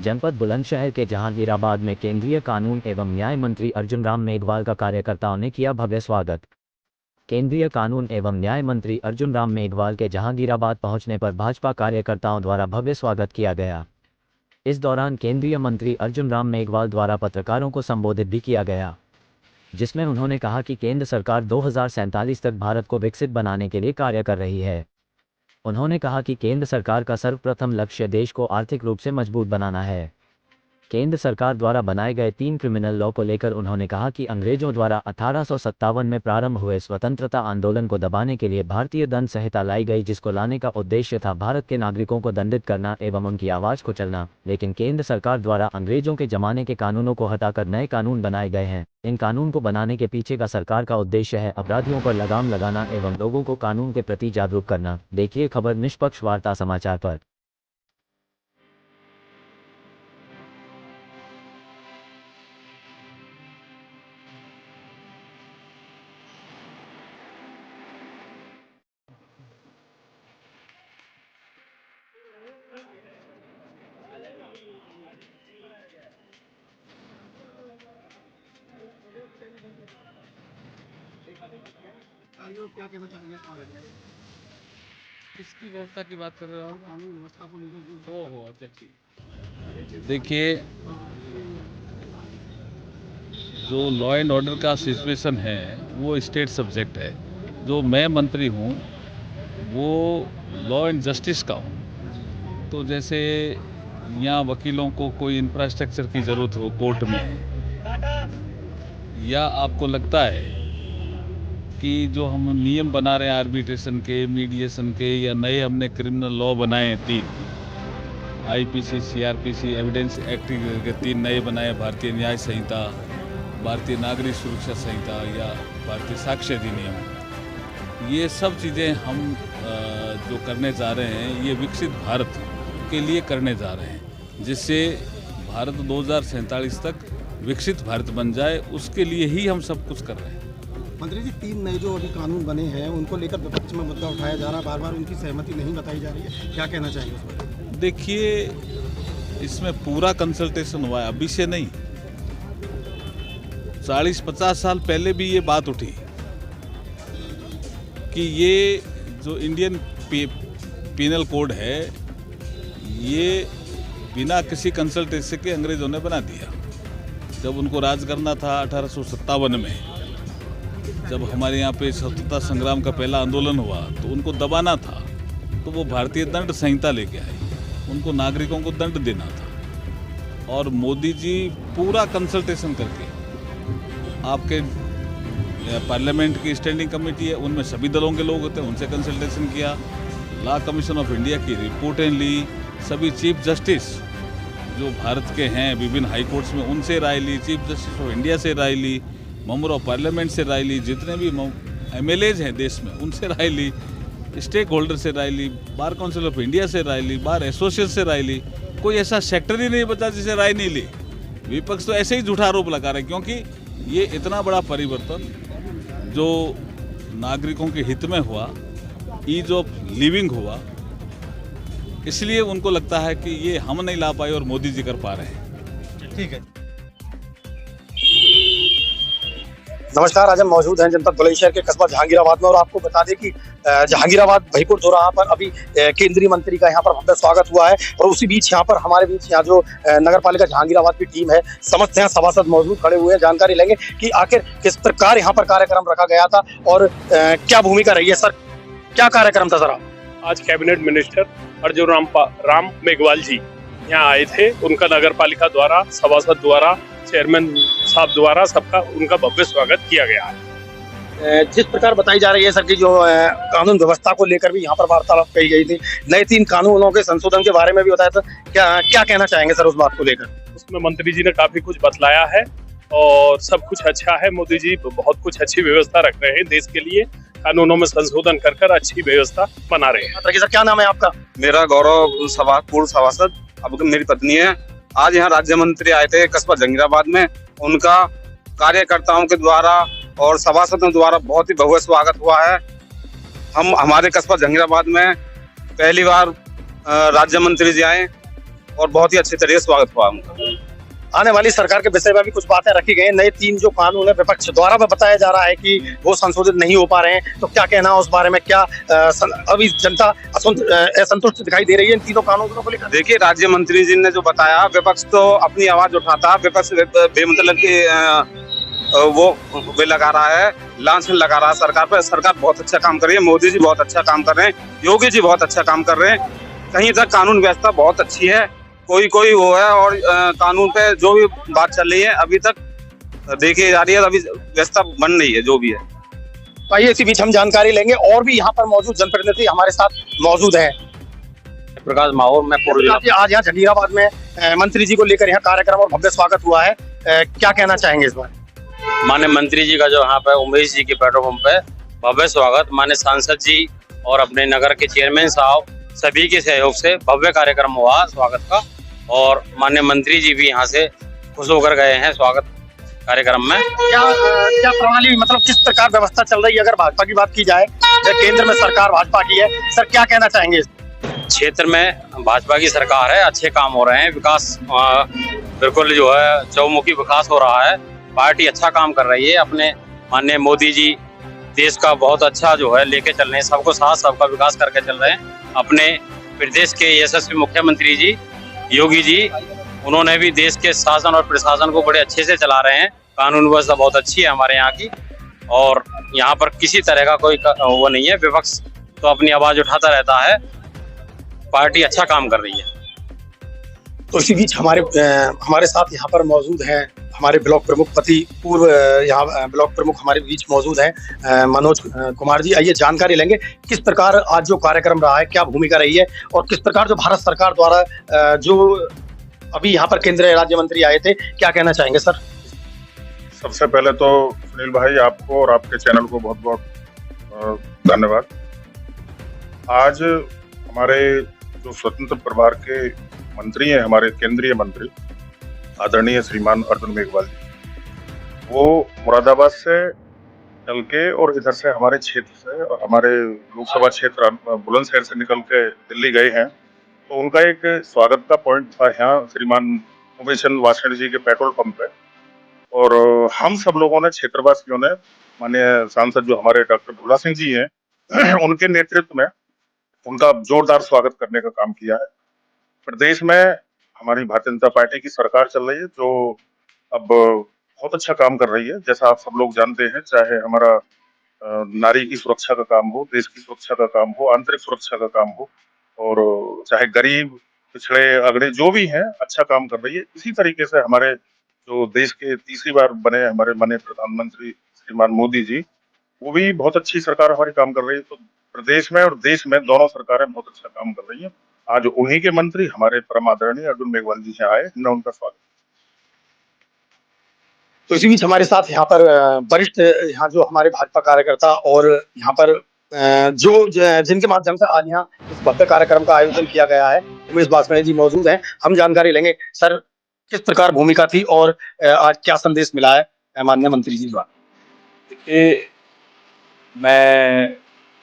जनपद बुलंदशहर के जहांगीराबाद में केंद्रीय कानून एवं न्याय मंत्री अर्जुन राम मेघवाल का कार्यकर्ताओं ने किया भव्य स्वागत। केंद्रीय कानून एवं न्याय मंत्री अर्जुन राम मेघवाल के जहांगीराबाद पहुंचने पर भाजपा कार्यकर्ताओं द्वारा भव्य स्वागत किया गया। इस दौरान केंद्रीय मंत्री अर्जुन राम मेघवाल द्वारा पत्रकारों को संबोधित भी किया गया, जिसमें उन्होंने कहा कि केंद्र सरकार 2047 तक भारत को विकसित बनाने के लिए कार्य कर रही है। उन्होंने कहा कि केंद्र सरकार का सर्वप्रथम लक्ष्य देश को आर्थिक रूप से मजबूत बनाना है। केंद्र सरकार द्वारा बनाए गए 3 क्रिमिनल लॉ को लेकर उन्होंने कहा कि अंग्रेजों द्वारा 1857 में प्रारंभ हुए स्वतंत्रता आंदोलन को दबाने के लिए भारतीय दंड संहिता लाई गई, जिसको लाने का उद्देश्य था भारत के नागरिकों को दंडित करना एवं उनकी आवाज़ को चलना। लेकिन केंद्र सरकार द्वारा अंग्रेजों के जमाने के कानूनों को हटाकर नए कानून बनाए गए हैं। इन कानून को बनाने के पीछे का सरकार का उद्देश्य है अपराधियों पर लगाम लगाना एवं लोगों को कानून के प्रति जागरूक करना। देखिए खबर निष्पक्ष वार्ता समाचार पर। क्या कहना चाहेंगे? किसकी व्यवस्था की बात कर रहे हो आप? कानून व्यवस्था को लेकर ओहो, अच्छा ठीक। देखिए, जो लॉ एंड ऑर्डर का सिचुएशन है वो स्टेट सब्जेक्ट है। जो मैं मंत्री हूँ वो लॉ एंड जस्टिस का हूँ। तो जैसे यहाँ वकीलों को कोई इंफ्रास्ट्रक्चर की ज़रूरत हो कोर्ट में, या आपको लगता है कि जो हम नियम बना रहे हैं आर्बिट्रेशन के, मीडिएशन के, या नए हमने क्रिमिनल लॉ बनाए हैं 3, आईपीसी, सीआरपीसी, एविडेंस एक्ट के 3 नए बनाए, भारतीय न्याय संहिता, भारतीय नागरिक सुरक्षा संहिता या भारतीय साक्ष्य अधिनियम, ये सब चीज़ें हम जो करने जा रहे हैं ये विकसित भारत के लिए करने जा रहे हैं, जिससे भारत 2047 तक विकसित भारत बन जाए। उसके लिए ही हम सब कुछ कर रहे हैं। मंत्री जी, 3 नए जो अभी कानून बने हैं उनको लेकर विपक्ष में मुद्दा उठाया जा रहा है, बार बार उनकी सहमति नहीं बताई जा रही है, क्या कहना चाहेंगे उस पर? देखिए, इसमें पूरा कंसल्टेशन हुआ है, अभी से नहीं। 40-50 साल पहले भी ये बात उठी कि ये जो इंडियन पीनल कोड है ये बिना किसी कंसल्टेशन के अंग्रेजों ने बना दिया। जब उनको राज करना था 1857 में, जब हमारे यहाँ पे स्वतंत्रता संग्राम का पहला आंदोलन हुआ तो उनको दबाना था, तो वो भारतीय दंड संहिता लेके आई, उनको नागरिकों को दंड देना था। और मोदी जी पूरा कंसल्टेशन करके, आपके पार्लियामेंट की स्टैंडिंग कमेटी है उनमें सभी दलों के लोग होते हैं, उनसे कंसल्टेशन किया, लॉ कमीशन ऑफ इंडिया की रिपोर्टें ली, सभी चीफ जस्टिस जो भारत के हैं विभिन्न हाई कोर्ट्स में उनसे राय ली, चीफ जस्टिस ऑफ इंडिया से राय ली, मेंबर ऑफ पार्लियामेंट से राय ली, जितने भी एमएलएज हैं देश में उनसे राय ली, स्टेक होल्डर से राय ली, बार काउंसिल ऑफ इंडिया से राय ली, बार एसोसिएशन से राय ली। कोई ऐसा सेक्टर ही नहीं बचा जिसे राय नहीं ली। विपक्ष तो ऐसे ही झूठा आरोप लगा रहे हैं, क्योंकि ये इतना बड़ा परिवर्तन जो नागरिकों के हित में हुआ, ईज ऑफ लिविंग हुआ, इसलिए उनको लगता है कि ये हम नहीं ला पाए और मोदी जी कर पा रहे हैं। ठीक है। नमस्कार, आज हम मौजूद हैं जनपद बुलंदशहर के कस्बा जहांगीराबाद में, और आपको बता दें कि जहांगीराबाद भईपुर चौराहा पर अभी केंद्रीय मंत्री का यहाँ पर भव्य स्वागत हुआ है। और उसी बीच यहाँ पर हमारे बीच यहाँ जो नगर पालिका जहांगीराबाद की टीम है, समस्त यहाँ सभासद मौजूद खड़े हुए हैं। जानकारी लेंगे कि आखिर किस प्रकार यहाँ पर कार्यक्रम रखा गया था और क्या भूमिका रही है। सर, क्या कार्यक्रम था सर? आज कैबिनेट मिनिस्टर अर्जुन राम मेघवाल जी यहाँ आए थे। उनका नगर पालिका द्वारा, सभासद द्वारा, चेयरमैन साहब द्वारा सबका उनका भव्य स्वागत किया गया है। जिस प्रकार बताई जा रही है सर की जो कानून व्यवस्था को लेकर भी यहाँ पर वार्तालाप कही गई थी, नए 3 कानूनों के संशोधन के बारे में भी बताया था, क्या कहना चाहेंगे सर उस बात को लेकर? उसमें मंत्री जी ने काफी कुछ बतलाया है और सब कुछ अच्छा है। मोदी जी बहुत कुछ अच्छी व्यवस्था रख रहे हैं देश के लिए, कानूनों में संशोधन कर अच्छी व्यवस्था बना रहे हैं। सर, क्या नाम है आपका? मेरा गौरव, पूर्व सभासद, अब मेरी पत्नी है। आज यहाँ राज्य मंत्री आए थे कस्बा जहांगीराबाद में, उनका कार्यकर्ताओं के द्वारा और सभासदों द्वारा बहुत ही भव्य स्वागत हुआ है। हमारे कस्बा जहांगीराबाद में पहली बार राज्य मंत्री जी आए और बहुत ही अच्छे तरीके से स्वागत हुआ उनका। आने वाली सरकार के विषय में भी कुछ बातें रखी गई हैं। नए 3 जो कानून है विपक्ष द्वारा में बताया जा रहा है कि वो संशोधित नहीं हो पा रहे हैं, तो क्या कहना है उस बारे में? क्या अभी जनता असंतुष्ट दिखाई दे रही है इन तीनों कानूनों को लेकर? देखिए, राज्य मंत्री जी ने जो बताया, विपक्ष तो अपनी आवाज उठाता है, विपक्ष बेमतलब की वो लगा रहा है, लांछन लगा रहा है सरकार पर। सरकार बहुत अच्छा काम कर रही है, मोदी जी बहुत अच्छा काम कर रहे हैं, योगी जी बहुत अच्छा काम कर रहे हैं। कहीं तक कानून व्यवस्था बहुत अच्छी है, कोई वो है। और कानून पे जो भी बात चल रही है अभी तक देखी जा रही है, अभी व्यवस्था बन रही है जो भी है। तो आइए इसी बीच हम जानकारी लेंगे, और भी यहाँ पर मौजूद जनप्रतिनिधि हमारे साथ मौजूद हैं। प्रकाश माहौर में आज यहाँ जहांगीराबाद में मंत्री जी को लेकर यहाँ कार्यक्रम और भव्य स्वागत हुआ है, क्या कहना चाहेंगे इस बार? माननीय मंत्री जी का जो यहाँ पे उमेश जी के पेट्रोल पंप पे भव्य स्वागत, माननीय सांसद जी और अपने नगर के चेयरमैन साहब सभी के सहयोग से भव्य कार्यक्रम हुआ स्वागत का। और माननीय मंत्री जी भी यहाँ से खुश होकर गए हैं स्वागत कार्यक्रम में। क्या प्रणाली, मतलब किस प्रकार व्यवस्था चल रही है? अगर भाजपा की बात की जाए, केंद्र में सरकार भाजपा की है, सर क्या कहना चाहेंगे? क्षेत्र में भाजपा की सरकार है, अच्छे काम हो रहे हैं, विकास बिल्कुल जो है चौमुखी विकास हो रहा है, पार्टी अच्छा काम कर रही है। अपने माननीय मोदी जी देश का बहुत अच्छा जो है लेके चल रहे हैं, सबको साथ सबका विकास करके चल रहे हैं। अपने प्रदेश के यशस्वी मुख्यमंत्री जी योगी जी, उन्होंने भी देश के शासन और प्रशासन को बड़े अच्छे से चला रहे हैं। कानून व्यवस्था बहुत अच्छी है हमारे यहाँ की, और यहाँ पर किसी तरह का कोई वो नहीं है। विपक्ष तो अपनी आवाज उठाता रहता है, पार्टी अच्छा काम कर रही है। तो इसी बीच हमारे साथ यहाँ पर मौजूद हैं हमारे ब्लॉक प्रमुख पूर्व यहाँ ब्लॉक प्रमुख हमारे बीच मौजूद हैं मनोज कुमार जी। आइए जानकारी लेंगे किस प्रकार आज जो कार्यक्रम रहा है, क्या भूमिका रही है, और किस प्रकार जो भारत सरकार द्वारा जो अभी यहाँ पर केंद्रीय राज्य मंत्री आए थे, क्या कहना चाहेंगे सर? सबसे पहले तो सुनील भाई, आपको और आपके चैनल को बहुत बहुत धन्यवाद। आज हमारे जो स्वतंत्र प्रभार के मंत्री हैं, हमारे केंद्रीय मंत्री आदरणीय श्रीमान अर्जुन मेघवाल जी, वो मुरादाबाद से चल के और इधर से हमारे क्षेत्र से, हमारे लोकसभा क्षेत्र बुलंदशहर से निकल के दिल्ली गए हैं। तो उनका एक स्वागत का पॉइंट था यहाँ श्रीमान उमेश चंद्र वासनिक जी के पेट्रोल पंप पे, और हम सब लोगों ने, क्षेत्रवासियों ने, माननीय सांसद जो हमारे डॉक्टर भोला सिंह जी हैं उनके नेतृत्व में उनका जोरदार स्वागत करने का काम किया है। प्रदेश में हमारी भारतीय जनता पार्टी की सरकार चल रही है, जो अब बहुत अच्छा काम कर रही है। जैसा आप सब लोग जानते हैं, चाहे हमारा नारी की सुरक्षा का काम हो, देश की सुरक्षा का काम हो, आंतरिक सुरक्षा का काम हो, और चाहे गरीब, पिछड़े, अगड़े जो भी हैं, अच्छा काम कर रही है। इसी तरीके से हमारे जो देश के तीसरी बार बने हमारे माननीय प्रधानमंत्री श्रीमान मोदी जी, वो भी बहुत अच्छी सरकार हमारी काम कर रही है। तो प्रदेश में और देश में दोनों सरकारें बहुत अच्छा काम कर रही है। आज उन्हीं के मंत्री हमारे परम आदरणीय अर्जुन मेघवाल जी यहाँ आए, हमने उनका स्वागत। तो इसी बीच हमारे साथ यहाँ पर वरिष्ठ यहाँ जो हमारे भाजपा कार्यकर्ता और यहाँ पर जिनके माध्यम से आज यहाँ इस भव्य कार्यक्रम का आयोजन किया गया है, उमेश वासनिक जी मौजूद हैं। हम जानकारी लेंगे सर, किस प्रकार भूमिका थी और आज क्या संदेश मिला है माननीय मंत्री जी द्वारा? देखिए, मैं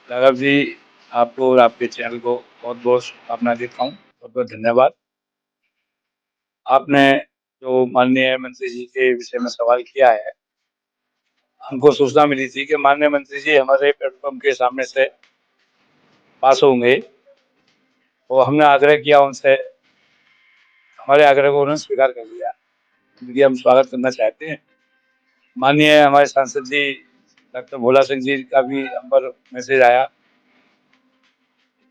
राघव जी, आपको और आपके चैनल को बहुत बहुत शुभकामनाएं देता हूँ, बहुत बहुत धन्यवाद। आपने जो माननीय मंत्री जी के विषय में सवाल किया है, हमको सूचना मिली थी कि माननीय मंत्री जी हमारे पेट्रोल पंप के सामने से पास होंगे, तो हमने आग्रह किया उनसे, हमारे आग्रह को उन्होंने स्वीकार कर लिया, क्योंकि हम स्वागत करना चाहते हैं। माननीय हमारे सांसद जी डॉक्टर भोला सिंह जी का भी हम पर मैसेज आया।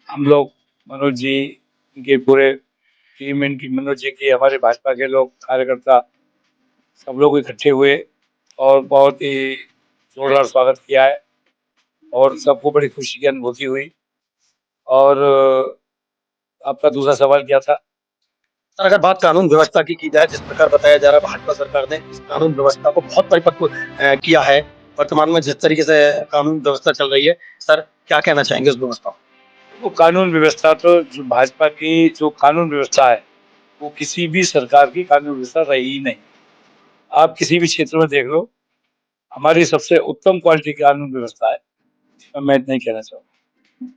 हम लोग मनोज जी, इनके पूरे टीम, इनकी मनोज जी की, हमारे भाजपा के लोग, कार्यकर्ता, सब लोग इकट्ठे हुए और बहुत ही जोरदार स्वागत किया है, और सबको बड़ी खुशी की अनुभूति हुई। और आपका दूसरा सवाल क्या था? सर, अगर बात कानून व्यवस्था की जाए, जिस प्रकार बताया जा रहा है भाजपा सरकार ने इस कानून व्यवस्था को बहुत परिपक्व किया है, वर्तमान में जिस तरीके से कानून व्यवस्था चल रही है, सर क्या कहना चाहेंगे उस व्यवस्था? वो कानून व्यवस्था तो जो भाजपा की जो कानून व्यवस्था है, वो किसी भी सरकार की कानून व्यवस्था रही ही नहीं। आप किसी भी क्षेत्र में देख लो, हमारी सबसे उत्तम क्वालिटी की कानून व्यवस्था है। मैं इतना ही कहना चाहूँगा।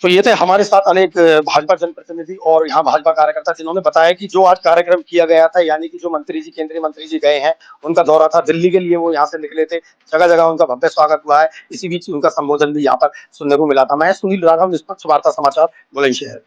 तो ये थे हमारे साथ अनेक भाजपा जनप्रतिनिधि और यहाँ भाजपा कार्यकर्ता, जिन्होंने बताया कि जो आज कार्यक्रम किया गया था, यानी कि जो मंत्री जी, केंद्रीय मंत्री जी गए हैं, उनका दौरा था दिल्ली के लिए, वो यहाँ से निकले थे, जगह जगह उनका भव्य स्वागत हुआ है। इसी बीच उनका संबोधन भी यहाँ पर सुनने को मिला था। मैं सुनील राघव, निष्पक्ष वार्ता समाचार, बुलंदशहर।